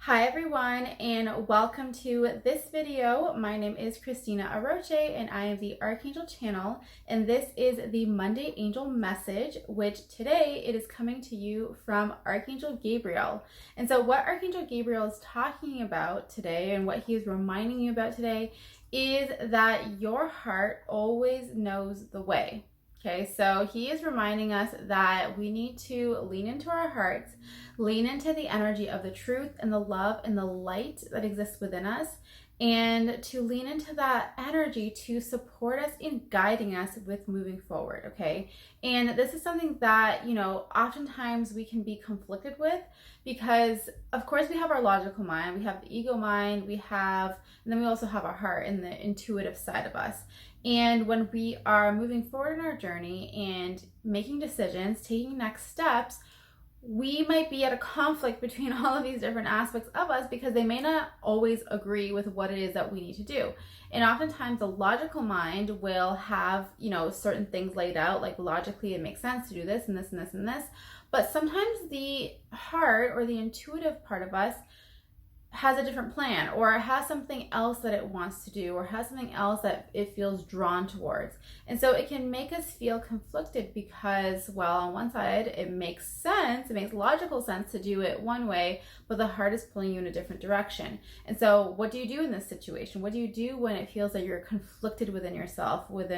Hi everyone, and welcome to this video. My name is Christina Aroche and I am the Archangel channel, and this is the Monday Angel message, which today it is coming to you from Archangel Gabriel. And so what Archangel Gabriel is talking about today and what he is reminding you about today is that your heart always knows the way. Okay, so he is reminding us that we need to lean into our hearts, lean into the energy of the truth and the love and the light that exists within us, and to lean into that energy to support us in guiding us with moving forward, okay? And this is something that, oftentimes we can be conflicted with because, of course, we have our logical mind, we have the ego mind, and then we also have our heart and the intuitive side of us. And when we are moving forward in our journey and making decisions, taking next steps, we might be at a conflict between all of these different aspects of us because they may not always agree with what it is that we need to do. And oftentimes the logical mind will have, certain things laid out, like logically it makes sense to do this and this and this and this. But sometimes the heart or the intuitive part of us has a different plan, or it has something else that it wants to do, or has something else that it feels drawn towards. And so it can make us feel conflicted because, well, on one side it makes sense, it makes logical sense to do it one way, but the heart is pulling you in a different direction. And so what do you do in this situation? What do you do when it feels that you're conflicted within yourself with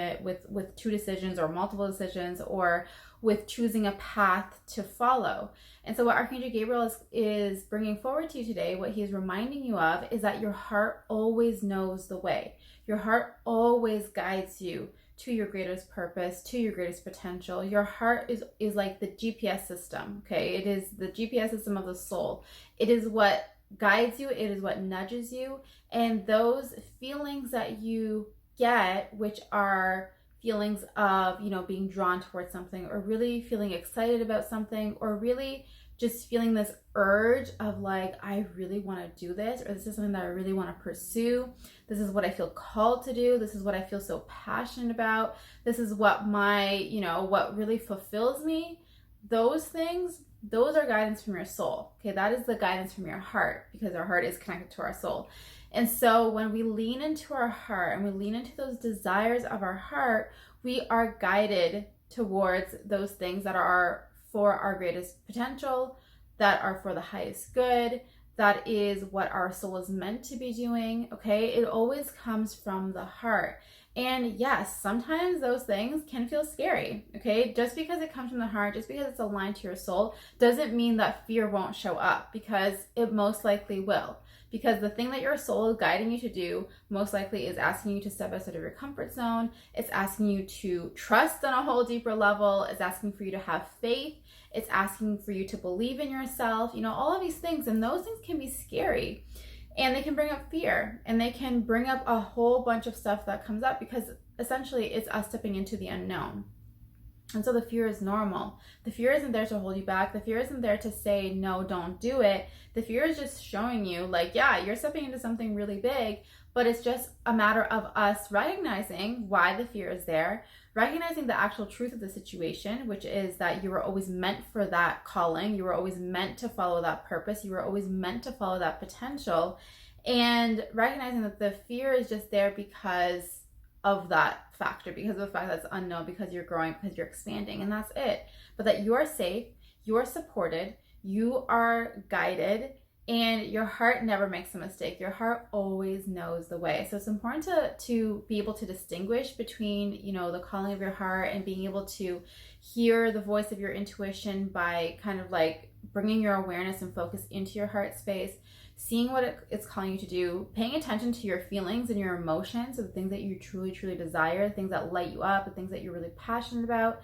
two decisions or multiple decisions, or with choosing a path to follow? And so what Archangel Gabriel is bringing forward to you today, what he's reminding you of, is that your heart always knows the way. Your heart always guides you to your greatest purpose, to your greatest potential. Your heart is like the GPS system, okay? It is the GPS system of the soul. It is what guides you. It is what nudges you. And those feelings that you get, which are feelings of, being drawn towards something, or really feeling excited about something, or really just feeling this urge of like, I really want to do this, or this is something that I really want to pursue. This is what I feel called to do. This is what I feel so passionate about. This is what what really fulfills me. Those things, those are guidance from your soul. Okay, that is the guidance from your heart, because our heart is connected to our soul. And so when we lean into our heart and we lean into those desires of our heart, we are guided towards those things that are for our greatest potential, that are for the highest good. That is what our soul is meant to be doing, okay? It always comes from the heart. And yes, sometimes those things can feel scary, okay? Just because it comes from the heart, just because it's aligned to your soul, doesn't mean that fear won't show up, because it most likely will. Because the thing that your soul is guiding you to do most likely is asking you to step outside of your comfort zone. It's asking you to trust on a whole deeper level. It's asking for you to have faith. It's asking for you to believe in yourself. All of these things. And those things can be scary. And they can bring up fear. And they can bring up a whole bunch of stuff that comes up, because essentially it's us stepping into the unknown. And so the fear is normal. The fear isn't there to hold you back. The fear isn't there to say, no, don't do it. The fear is just showing you like, yeah, you're stepping into something really big, but it's just a matter of us recognizing why the fear is there, recognizing the actual truth of the situation, which is that you were always meant for that calling. You were always meant to follow that purpose. You were always meant to follow that potential, and recognizing that the fear is just there because of that factor, because of the fact that it's unknown, because you're growing, because you're expanding, and that's it. But that you're safe, you're supported, you are guided, and your heart never makes a mistake. Your heart always knows the way. So it's important to be able to distinguish between, the calling of your heart and being able to hear the voice of your intuition by kind of like bringing your awareness and focus into your heart space, seeing what it's calling you to do, paying attention to your feelings and your emotions, so the things that you truly, truly desire, the things that light you up, the things that you're really passionate about,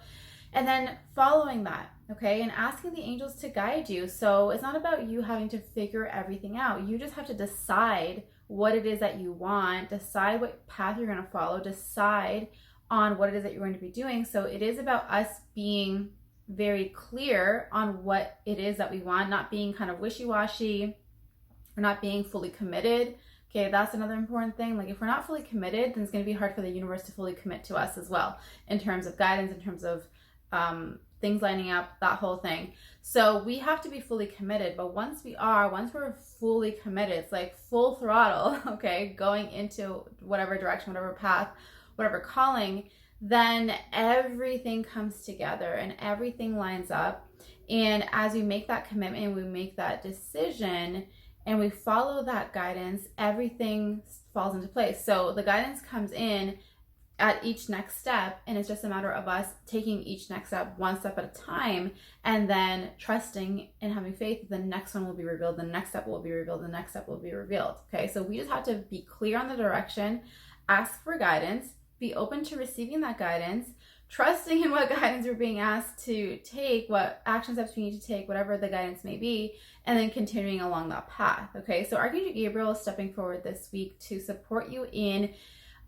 and then following that, okay, and asking the angels to guide you. So it's not about you having to figure everything out. You just have to decide what it is that you want, decide what path you're going to follow, decide on what it is that you're going to be doing. So it is about us being very clear on what it is that we want, not being kind of wishy-washy, or not being fully committed. Okay, that's another important thing. Like, if we're not fully committed, then it's going to be hard for the universe to fully commit to us as well, in terms of guidance, in terms of things lining up, that whole thing. So we have to be fully committed. But once we're fully committed, it's like full throttle, okay, going into whatever direction, whatever path, whatever calling, then everything comes together and everything lines up. And as we make that commitment and we make that decision and we follow that guidance, everything falls into place. So the guidance comes in at each next step, and it's just a matter of us taking each next step one step at a time, and then trusting and having faith that the next one will be revealed, the next step will be revealed, the next step will be revealed. Okay, so we just have to be clear on the direction, ask for guidance, be open to receiving that guidance, trusting in what guidance we're being asked to take, what action steps we need to take, whatever the guidance may be, and then continuing along that path. Okay, so Archangel Gabriel is stepping forward this week to support you in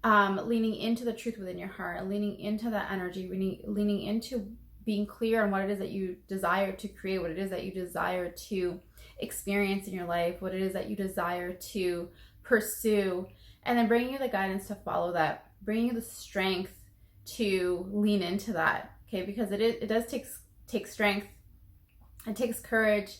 leaning into the truth within your heart, and leaning into that energy, leaning into being clear on what it is that you desire to create, what it is that you desire to experience in your life, what it is that you desire to pursue, and then bringing you the guidance to follow that, bringing you the strength to lean into that, okay? Because it does take strength, it takes courage,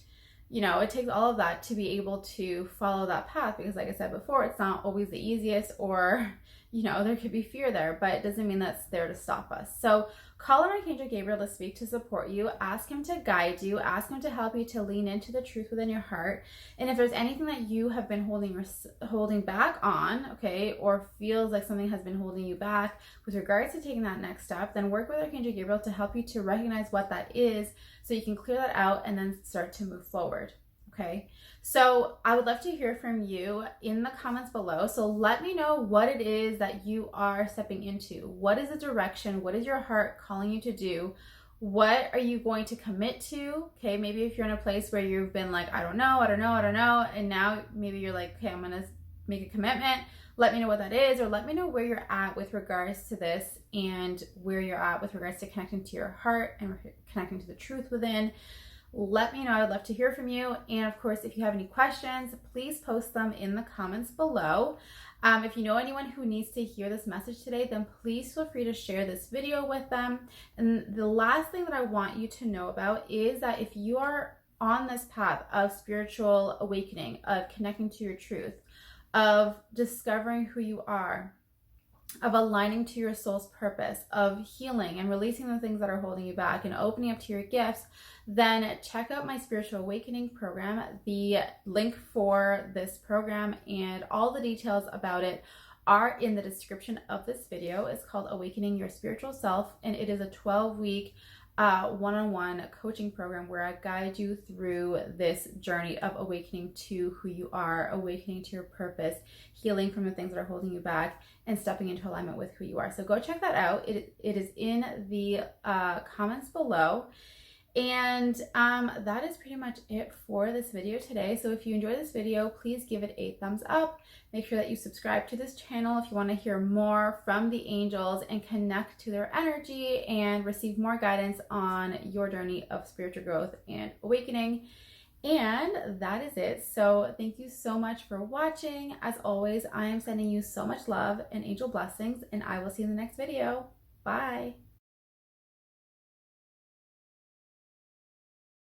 it takes all of that to be able to follow that path, because like I said before, it's not always the easiest, or there could be fear there, but it doesn't mean that's there to stop us. So call on Archangel Gabriel this week to support you. Ask him to guide you. Ask him to help you to lean into the truth within your heart. And if there's anything that you have been holding back on, okay, or feels like something has been holding you back with regards to taking that next step, then work with Archangel Gabriel to help you to recognize what that is, so you can clear that out and then start to move forward. Okay, so I would love to hear from you in the comments below. So let me know what it is that you are stepping into. What is the direction? What is your heart calling you to do? What are you going to commit to? Okay, maybe if you're in a place where you've been like, I don't know. And now maybe you're like, okay, I'm going to make a commitment. Let me know what that is, or let me know where you're at with regards to this, and where you're at with regards to connecting to your heart and connecting to the truth within. Let me know. I'd love to hear from you. And of course, if you have any questions, please post them in the comments below. If you know anyone who needs to hear this message today, then please feel free to share this video with them. And the last thing that I want you to know about is that if you are on this path of spiritual awakening, of connecting to your truth, of discovering who you are, of aligning to your soul's purpose, of healing and releasing the things that are holding you back and opening up to your gifts, then check out my Spiritual Awakening program. The link for this program and all the details about it are in the description of this video. It's called Awakening Your Spiritual Self, and it is a 12-week one-on-one coaching program where I guide you through this journey of awakening to who you are, awakening to your purpose, healing from the things that are holding you back, and stepping into alignment with who you are. So go check that out. It is in the comments below. And that is pretty much it for this video today. So if you enjoyed this video, please give it a thumbs up. Make sure that you subscribe to this channel if you want to hear more from the angels and connect to their energy and receive more guidance on your journey of spiritual growth and awakening. And that is it. So thank you so much for watching. As always, I am sending you so much love and angel blessings, and I will see you in the next video. Bye.